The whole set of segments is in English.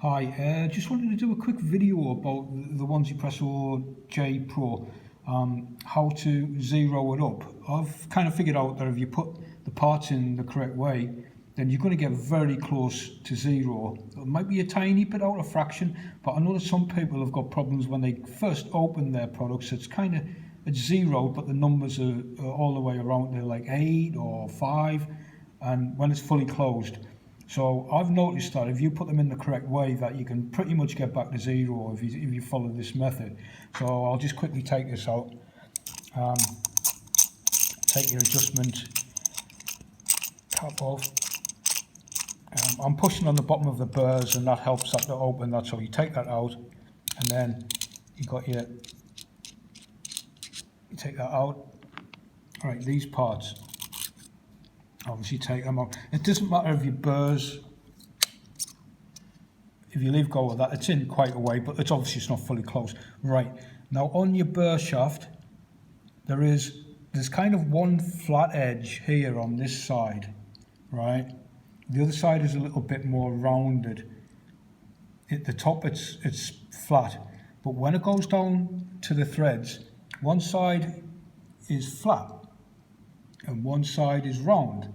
Hi, just wanted to do a quick video about the 1Zpresso J Pro, how to zero it up. I've kind of figured out that if you put the parts in the correct way, then you're going to get very close to zero. It might be a tiny bit out of fraction, but I know that some people have got problems when they first open their products. It's zero, but the numbers are all the way around. They're like 8 or 5, and when it's fully closed. So I've noticed that if you put them in the correct way, that you can pretty much get back to zero if you follow this method. So I'll just quickly take this out. Take your adjustment cap off. I'm pushing on the bottom of the burrs, and that helps that to open that. So you take that out, and then you take that out. All right, these parts. Obviously take them out. It doesn't matter if your burrs, if you leave go of that, it's in quite a way, but it's not fully closed. Right, now on your burr shaft, there's kind of one flat edge here on this side, right? The other side is a little bit more rounded. At the top it's flat, but when it goes down to the threads, one side is flat and one side is round.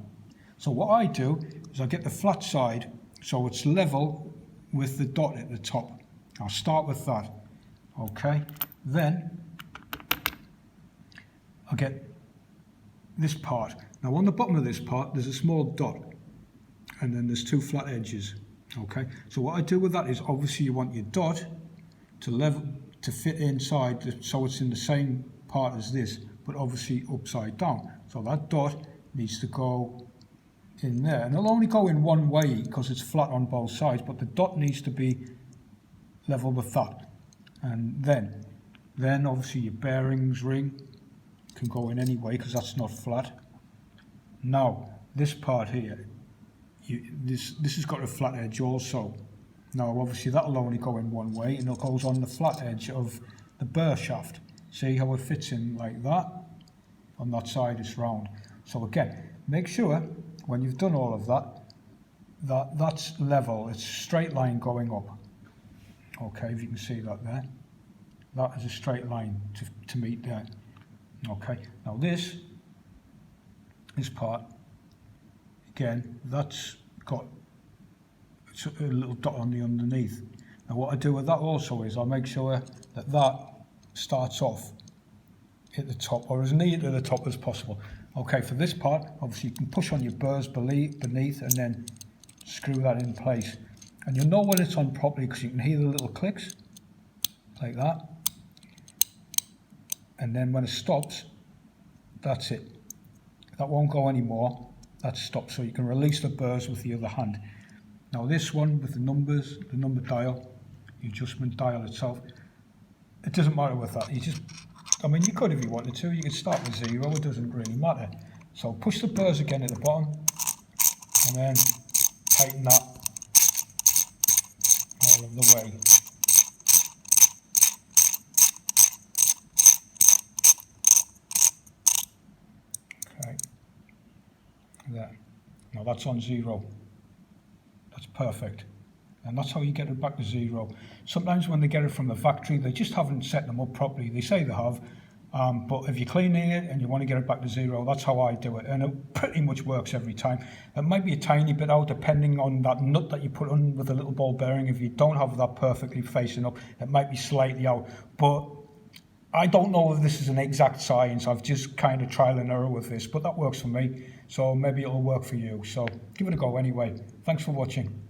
So what I do is I get the flat side so it's level with the dot at the top. I'll start with that. Okay, then I'll get this part. Now on the bottom of this part there's a small dot, and then there's two flat edges. Okay, so what I do with that is, obviously you want your dot to fit inside, so it's in the same part as this, but obviously upside down. So that dot needs to go in there, and it'll only go in one way because it's flat on both sides, but the dot needs to be level with that. And then obviously your bearings ring can go in any way because that's not flat. Now this part here, this has got a flat edge also. Now obviously that'll only go in one way, and it goes on the flat edge of the burr shaft. See how it fits in like that? On that side it's round. So again, make sure when you've done all of that's level, it's a straight line going up. Okay, if you can see that there. That is a straight line to meet there. Okay, now this part, again, that's got a little dot on the underneath. Now what I do with that also is I make sure that starts off at the top, or as near to the top as possible. Okay, for this part, obviously you can push on your burrs beneath and then screw that in place. And you'll know when it's on properly because you can hear the little clicks, like that. And then when it stops, that's it. That won't go anymore, that's stopped. So you can release the burrs with the other hand. Now this one with the numbers, the number dial, the adjustment dial itself, it doesn't matter with that. You could if you wanted to. You could start with 0, it doesn't really matter. So push the burrs again at the bottom, and then tighten that all of the way. Okay, there. Now that's on 0. That's perfect. And that's how you get it back to 0. Sometimes when they get it from the factory, they just haven't set them up properly. They say they have, but if you're cleaning it and you want to get it back to 0, that's how I do it, and it pretty much works every time. It might be a tiny bit out depending on that nut that you put on with the little ball bearing. If you don't have that perfectly facing up, it might be slightly out, but I don't know if this is an exact science. I've just kind of trial and error with this, but that works for me, so maybe it'll work for you. So give it a go anyway. Thanks for watching.